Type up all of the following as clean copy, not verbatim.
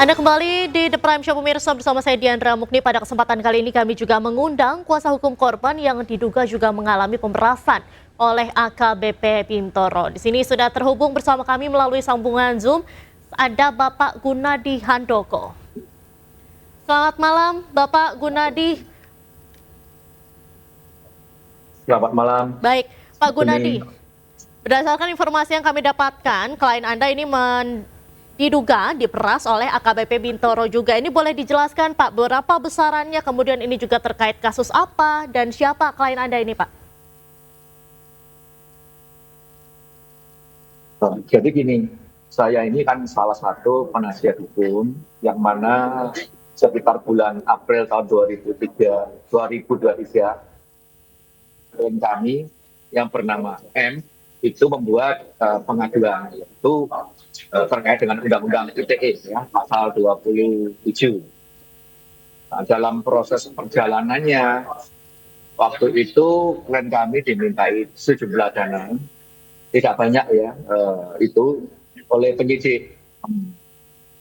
Anda kembali di The Prime Show pemirsa bersama saya Diandra Mukni. Pada kesempatan kali ini kami juga mengundang kuasa hukum korban yang diduga juga mengalami pemerasan oleh AKBP Bintoro. Di sini sudah terhubung bersama kami melalui sambungan Zoom ada Bapak Gunadi Handoko. Selamat malam Bapak Gunadi. Selamat malam. Baik, Pak Gunadi. Berdasarkan informasi yang kami dapatkan, klien Anda ini diduga diperas oleh AKBP Bintoro juga. Ini boleh dijelaskan Pak, berapa besarannya, kemudian ini juga terkait kasus apa, dan siapa klien Anda ini Pak? Jadi gini, saya ini kan salah satu penasihat hukum yang mana sekitar bulan April tahun 2023, klien kami yang bernama M itu membuat pengaduan yaitu terkait dengan Undang-Undang ITE ya, pasal 27. Nah, dalam proses perjalanannya waktu itu klien kami dimintai sejumlah dana, tidak banyak ya, itu oleh penyidik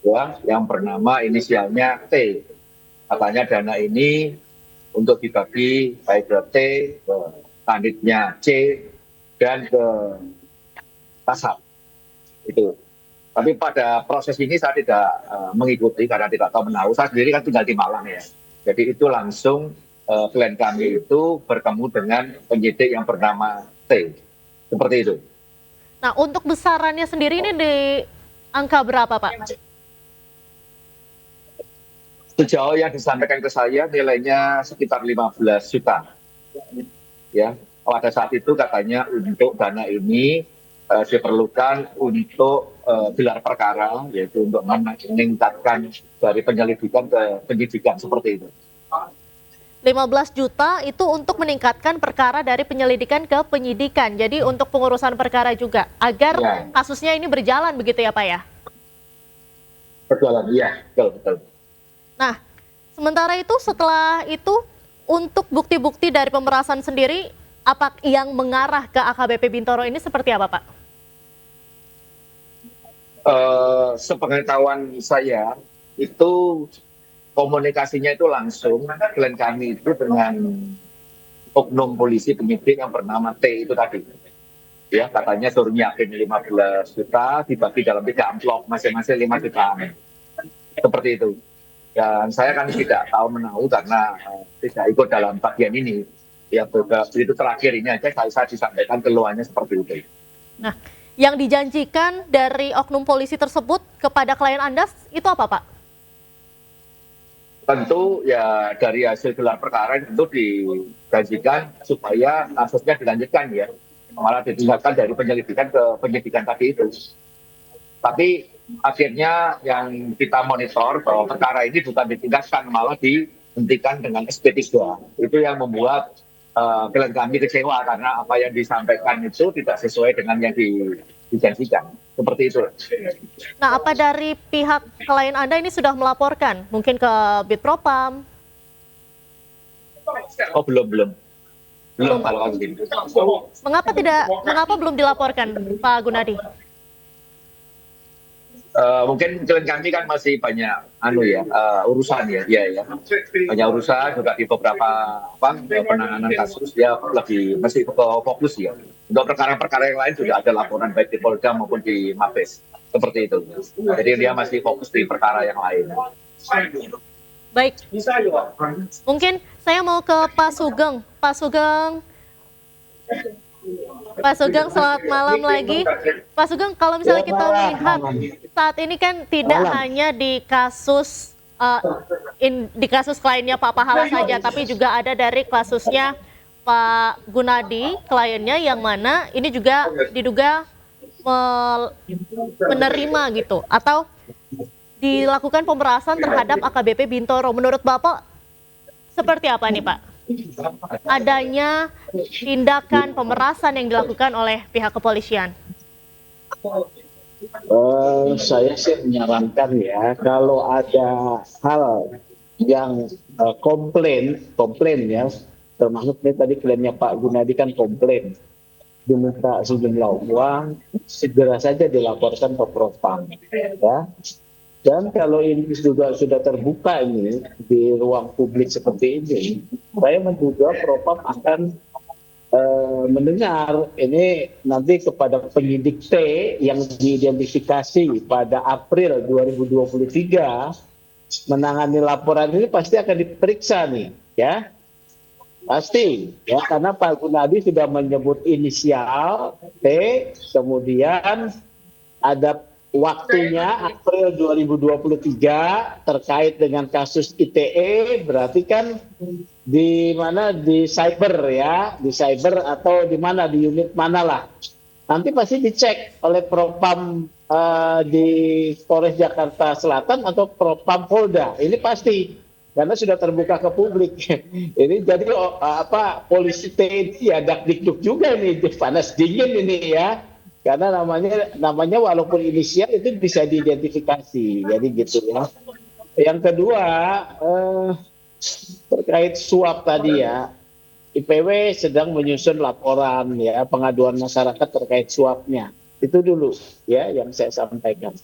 ya, yang bernama inisialnya T. Katanya dana ini untuk dibagi baik ke T, ke kanitnya C, dan ke Kasat itu. Tapi pada proses ini saya tidak mengikuti karena tidak tahu menahu. Saya sendiri kan tinggal di Malang ya. Jadi itu langsung klien kami itu bertemu dengan penyidik yang bernama T. Seperti itu. Nah, untuk besarannya sendiri ini di angka berapa Pak? Sejauh yang disampaikan ke saya nilainya sekitar 15 juta. Ya, pada saat itu katanya untuk dana ini diperlukan untuk gelar perkara, yaitu untuk meningkatkan dari penyelidikan ke penyidikan seperti itu. 15 juta itu untuk meningkatkan perkara dari penyelidikan ke penyidikan. Jadi untuk pengurusan perkara juga agar kasusnya ini berjalan begitu ya Pak ya? Berjalan, iya, betul. Nah, sementara itu setelah itu untuk bukti-bukti dari pemerasan sendiri apa yang mengarah ke AKBP Bintoro ini seperti apa Pak? Sepengetahuan saya itu komunikasinya itu langsung klien kami itu dengan oknum polisi penyidik yang bernama T itu tadi. Ya, katanya suruh nyiapin 15 juta dibagi dalam 3 amplop masing-masing 5 juta. Seperti itu. Dan saya kan tidak tahu menahu karena tidak ikut dalam bagian ini. Ya, begitu terakhir ini aja saya disampaikan keluhannya seperti itu. Nah, yang dijanjikan dari oknum polisi tersebut kepada klien Anda itu apa Pak? Tentu ya dari hasil gelar perkara itu dijanjikan supaya kasusnya dilanjutkan ya. Malah ditingkatkan dari penyelidikan ke penyidikan tadi itu. Tapi akhirnya yang kita monitor bahwa perkara ini bukan ditingkatkan, malah dihentikan dengan SP3. Itu yang membuat klien kami kecewa karena apa yang disampaikan itu tidak sesuai dengan yang dijanjikan. Seperti itu. Nah, apa dari pihak klien Anda ini sudah melaporkan? Mungkin ke Bitpropam? Oh, belum kalau gitu. Mengapa belum dilaporkan Pak Gunadi? Mungkin klien kami kan masih banyak urusan ya, banyak urusan juga di beberapa penanganan kasus dia masih fokus ya. Untuk perkara-perkara yang lain juga ada laporan baik di Polda maupun di Mabes seperti itu. Jadi dia masih fokus di perkara yang lain. Baik, mungkin saya mau ke Pak Sugeng. Pak Sugeng, selamat malam lagi. Pak Sugeng, kalau misalnya kita lihat saat ini kan tidak hanya di kasus kliennya Pak Pahala saja, tapi juga ada dari kasusnya Pak Gunadi, kliennya yang mana ini juga diduga menerima gitu atau dilakukan pemerasan terhadap AKBP Bintoro. Menurut Bapak seperti apa nih Pak? Adanya tindakan pemerasan yang dilakukan oleh pihak kepolisian? Saya sih menyarankan ya, kalau ada hal yang komplain ya, termasuk tadi kliennya Pak Gunadi kan komplain, diminta sejumlah uang, segera saja dilaporkan ke Propam, ya. Dan kalau ini juga sudah terbuka ini di ruang publik seperti ini, saya menduga Propam akan mendengar ini nanti kepada penyidik T yang diidentifikasi pada April 2023 menangani laporan ini pasti akan diperiksa nih, ya. Pasti, ya, karena Pak Gunadi sudah menyebut inisial T, kemudian ada waktunya April 2023 terkait dengan kasus ITE, berarti kan di mana, di cyber, ya, di cyber atau di mana, di unit mana lah. Nanti pasti dicek oleh Propam di Polres Jakarta Selatan atau Propam Polda. Ini pasti karena sudah terbuka ke publik. Ini jadi polisi TNI ya dakdikduk juga nih, panas dingin ini ya. Karena namanya walaupun inisial itu bisa diidentifikasi. Jadi gitu ya. Yang kedua terkait suap tadi ya. IPW sedang menyusun laporan ya pengaduan masyarakat terkait suapnya. Itu dulu ya yang saya sampaikan.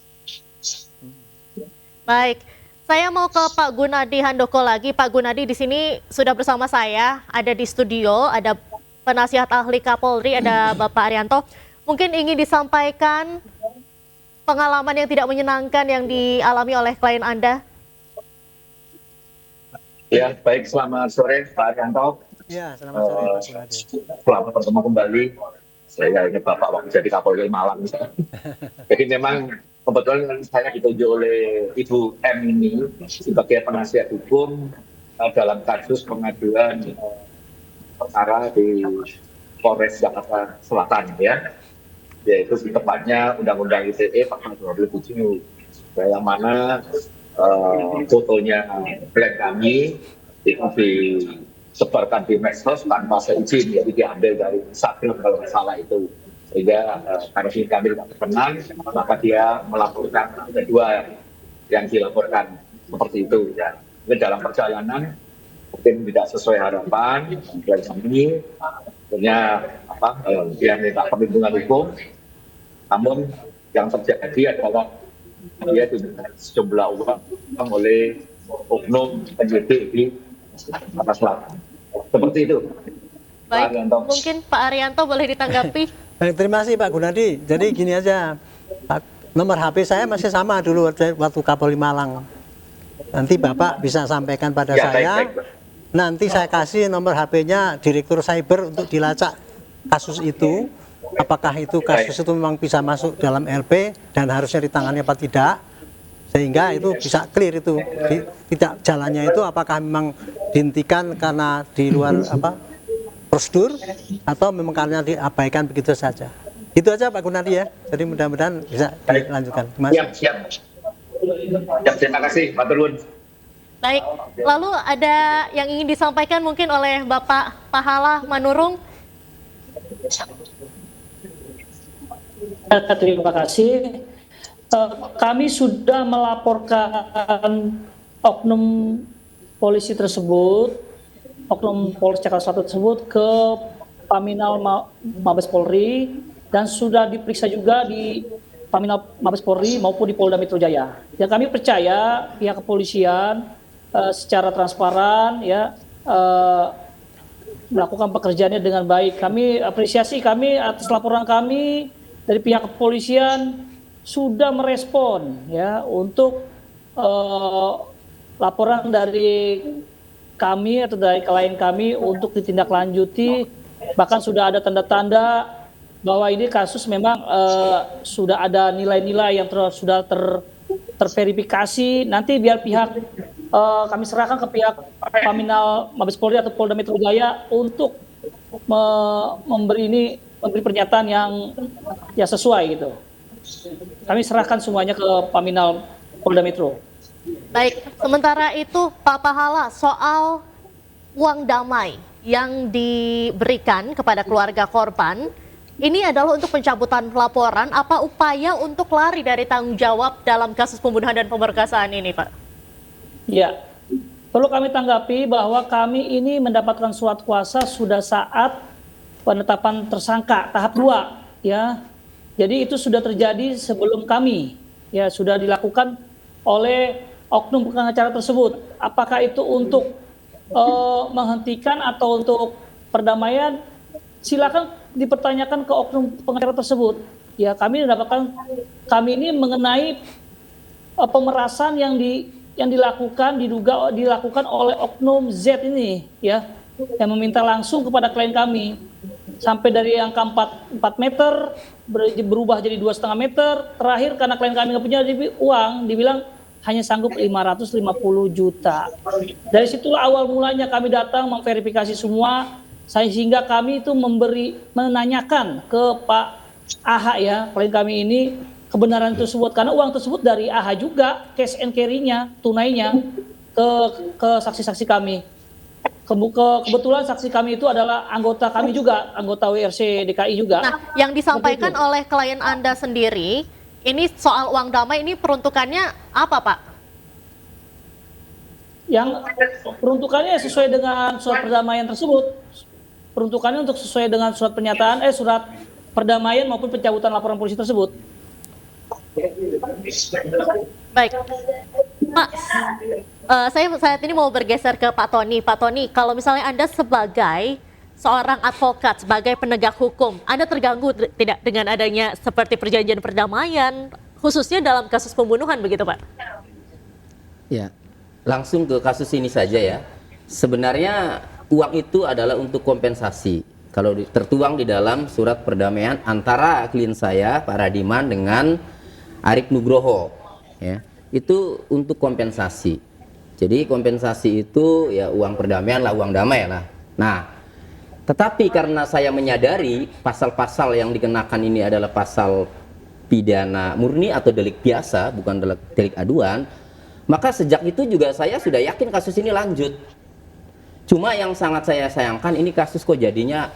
Baik, saya mau ke Pak Gunadi Handoko lagi. Pak Gunadi di sini sudah bersama saya, ada di studio, ada penasihat ahli Kapolri, ada Bapak Arianto. Mungkin ingin disampaikan pengalaman yang tidak menyenangkan yang dialami oleh klien Anda? Ya, baik, selamat sore Pak Arianto. Ya, selamat sore Pak Gunadi. Selamat bertemu kembali. Saya ini Bapak waktu jadi Kapolri Malang. Jadi memang kebetulan saya ditunjuk oleh Ibu M ini sebagai penasihat hukum dalam kasus pengaduan perkara di Polres Jakarta Selatan ya, yaitu tepatnya Undang-Undang ITE pasal 27, yang mana fotonya klien kami itu disebarkan di medsos tanpa seizin, jadi diambil dari Instagram kalau nggak salah itu. Sehingga karena kami tidak berkenan, maka dia melaporkan kedua yang dilaporkan seperti itu ya. Mungkin dalam perjalanan mungkin tidak sesuai harapan dan kami akhirnya dia minta perlindungan hukum, namun yang terjadi adalah dia diminta sejumlah uang oleh oknum penyidik di Jakarta Selatan. Seperti itu. Baik, mungkin Pak Arianto boleh ditanggapi. Baik, terima kasih Pak Gunadi. Jadi gini aja, nomor HP saya masih sama dulu waktu Kapolri Malang. Nanti Bapak bisa sampaikan pada Ya, saya. baik. Nanti saya kasih nomor HP-nya Direktur Cyber untuk dilacak kasus itu. Apakah itu kasus itu memang bisa masuk dalam LP dan harusnya ditangani apa tidak. Sehingga itu bisa clear itu. Tidak jalannya itu apakah memang dihentikan karena di luar prosedur atau memang karena diabaikan begitu saja. Itu aja Pak Gunadi ya. Jadi mudah-mudahan bisa dilanjutkan. Terima kasih. Siap. Ya, terima kasih Pak Turun. Baik, lalu ada yang ingin disampaikan mungkin oleh Bapak Pahala Manurung? Terima kasih. Kami sudah melaporkan oknum polisi tersebut, oknum Polres Jakarta Selatan tersebut ke Paminal Mabes Polri dan sudah diperiksa juga di Paminal Mabes Polri maupun di Polda Metro Jaya. Dan kami percaya pihak kepolisian secara transparan ya melakukan pekerjaannya dengan baik. Kami apresiasi atas laporan kami dari pihak kepolisian sudah merespon ya untuk laporan dari kami atau dari klien kami untuk ditindaklanjuti, bahkan sudah ada tanda-tanda bahwa ini kasus memang sudah ada nilai-nilai yang sudah terverifikasi. Nanti biar kami serahkan ke pihak Paminal Mabes Polri atau Polda Metro Jaya untuk memberi pernyataan yang ya sesuai gitu. Kami serahkan semuanya ke Paminal Polda Metro. Baik, sementara itu Pak Pahala, soal uang damai yang diberikan kepada keluarga korban, ini adalah untuk pencabutan laporan, apa upaya untuk lari dari tanggung jawab dalam kasus pembunuhan dan pemerkosaan ini, Pak? Ya, perlu kami tanggapi bahwa kami ini mendapatkan surat kuasa sudah saat penetapan tersangka tahap 2, ya. Jadi itu sudah terjadi sebelum kami, ya sudah dilakukan oleh oknum pengacara tersebut. Apakah itu untuk menghentikan atau untuk perdamaian? Silakan dipertanyakan ke oknum pengacara tersebut. Ya, kami ini mengenai pemerasan yang diduga dilakukan oleh oknum Z ini, ya, yang meminta langsung kepada klien kami sampai dari angka 4 meter berubah jadi 2,5 meter. Terakhir karena klien kami nggak punya uang, dibilang hanya sanggup 550 juta. Dari situlah awal mulanya kami datang memverifikasi semua, sehingga kami itu menanyakan ke Pak AH, ya, klien kami ini, kebenaran tersebut, karena uang tersebut dari AH juga, cash and carry-nya, tunainya ke saksi-saksi kami. Kebetulan saksi kami itu adalah anggota kami juga, anggota WRC DKI juga. Nah, yang disampaikan oleh klien Anda sendiri, ini soal uang damai, ini peruntukannya apa, Pak? Yang peruntukannya sesuai dengan surat perdamaian tersebut. Peruntukannya untuk sesuai dengan surat surat perdamaian maupun pencabutan laporan polisi tersebut. Baik, Pak, saya saat ini mau bergeser ke Pak Tony. Pak Tony, kalau misalnya Anda sebagai seorang advokat, sebagai penegak hukum, Anda terganggu tidak dengan adanya seperti perjanjian perdamaian, khususnya dalam kasus pembunuhan, begitu Pak? Ya, langsung ke kasus ini saja ya. Sebenarnya uang itu adalah untuk kompensasi. Kalau tertuang di dalam surat perdamaian antara klien saya, Pak Radiman, dengan Arik Nugroho, ya, itu untuk kompensasi. Jadi kompensasi itu ya uang perdamaian lah, uang damai lah. Nah, tetapi karena saya menyadari pasal-pasal yang dikenakan ini adalah pasal pidana murni atau delik biasa, bukan delik aduan, maka sejak itu juga saya sudah yakin kasus ini lanjut. Cuma yang sangat saya sayangkan ini kasus kok jadinya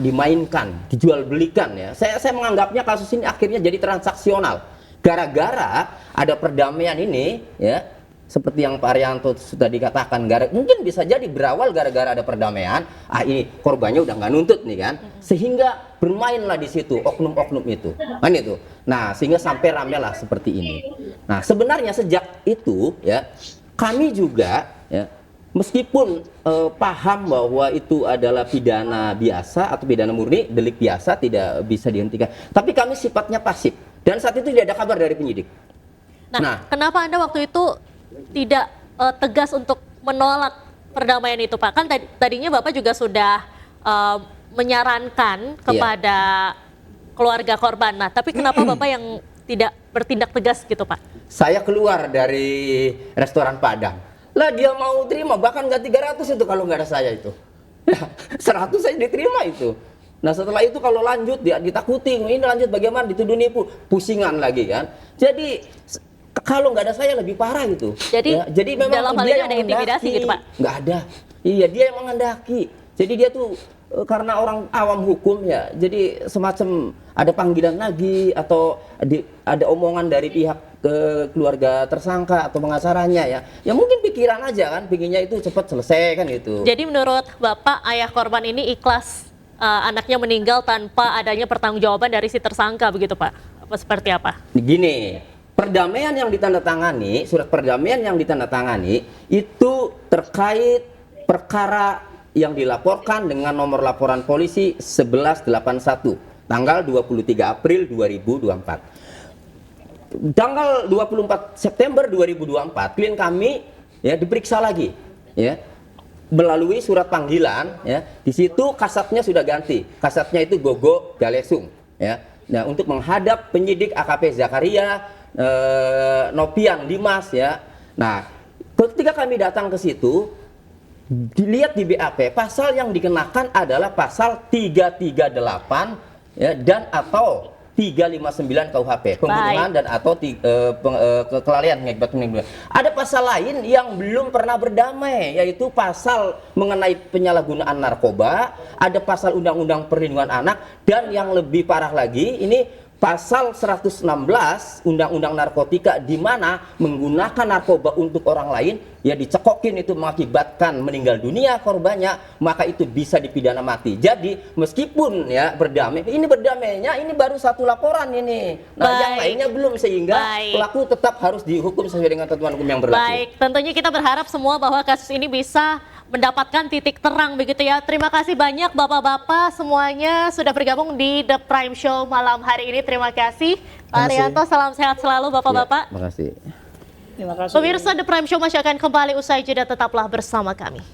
dimainkan, dijual belikan ya. Saya menganggapnya kasus ini akhirnya jadi transaksional. Gara-gara ada perdamaian ini ya, seperti yang Pak Arianto sudah dikatakan, mungkin bisa jadi berawal gara-gara ada perdamaian, ini korbannya udah nggak nuntut nih kan, sehingga bermainlah di situ oknum-oknum itu, kan itu. Nah, sehingga sampai ramelah seperti ini. Nah, sebenarnya sejak itu ya, kami juga ya, meskipun paham bahwa itu adalah pidana biasa atau pidana murni, delik biasa tidak bisa dihentikan, tapi kami sifatnya pasif dan saat itu tidak ada kabar dari penyidik. Nah, kenapa Anda waktu itu tidak tegas untuk menolak perdamaian itu, Pak? Kan tadinya Bapak juga sudah menyarankan kepada keluarga korban. Nah, tapi kenapa Bapak yang tidak bertindak tegas gitu, Pak? Saya keluar dari restoran Padang. Lah dia mau terima, bahkan nggak 300 itu kalau nggak ada saya itu. 100 saya diterima itu. Nah setelah itu kalau lanjut dia ditakuti, ini lanjut bagaimana, dituduh nipu, pusingan lagi kan. Jadi kalau nggak ada saya lebih parah gitu. Jadi, ya, jadi memang dalam hal dia ini yang ada intimidasi gitu Pak? Nggak ada. Iya dia yang menghendaki. Jadi dia tuh karena orang awam hukum ya, jadi semacam ada panggilan lagi atau ada omongan dari pihak keluarga tersangka atau pengacaranya ya. Ya mungkin pikiran aja kan, pinginnya itu cepat selesai kan gitu. Jadi menurut Bapak ayah korban ini ikhlas anaknya meninggal tanpa adanya pertanggungjawaban dari si tersangka begitu Pak? Apa seperti apa? Gini, perdamaian yang ditandatangani, surat perdamaian yang ditandatangani itu terkait perkara yang dilaporkan dengan nomor laporan polisi 1181 tanggal 23 April 2024. Tanggal 24 September 2024 klien kami ya diperiksa lagi ya melalui surat panggilan ya. Di situ kasatnya sudah ganti. Kasatnya itu Gogo Galesung ya. Nah, untuk menghadap penyidik AKP Zakaria Nopian Dimas ya. Nah, ketika kami datang ke situ dilihat di BAP pasal yang dikenakan adalah pasal 338 ya dan atau 359 KUHP pembunuhan dan atau kelalaian mengakibatkan pembunuhan. Ada pasal lain yang belum pernah berdamai yaitu pasal mengenai penyalahgunaan narkoba, ada pasal undang-undang perlindungan anak dan yang lebih parah lagi ini pasal 116 Undang-Undang Narkotika di mana menggunakan narkoba untuk orang lain ya dicekokin itu mengakibatkan meninggal dunia korbannya, maka itu bisa dipidana mati. Jadi meskipun ya berdamainya ini baru satu laporan ini. Nah, yang lainnya belum, sehingga pelaku tetap harus dihukum sesuai dengan ketentuan hukum yang berlaku. Baik, tentunya kita berharap semua bahwa kasus ini bisa mendapatkan titik terang begitu ya. Terima kasih banyak Bapak-bapak semuanya sudah bergabung di The Prime Show malam hari ini. Terima kasih Pak Arianto, salam sehat selalu Bapak-bapak. Terima kasih. Terima kasih. Pemirsa The Prime Show masih akan kembali usai jeda, tetaplah bersama kami.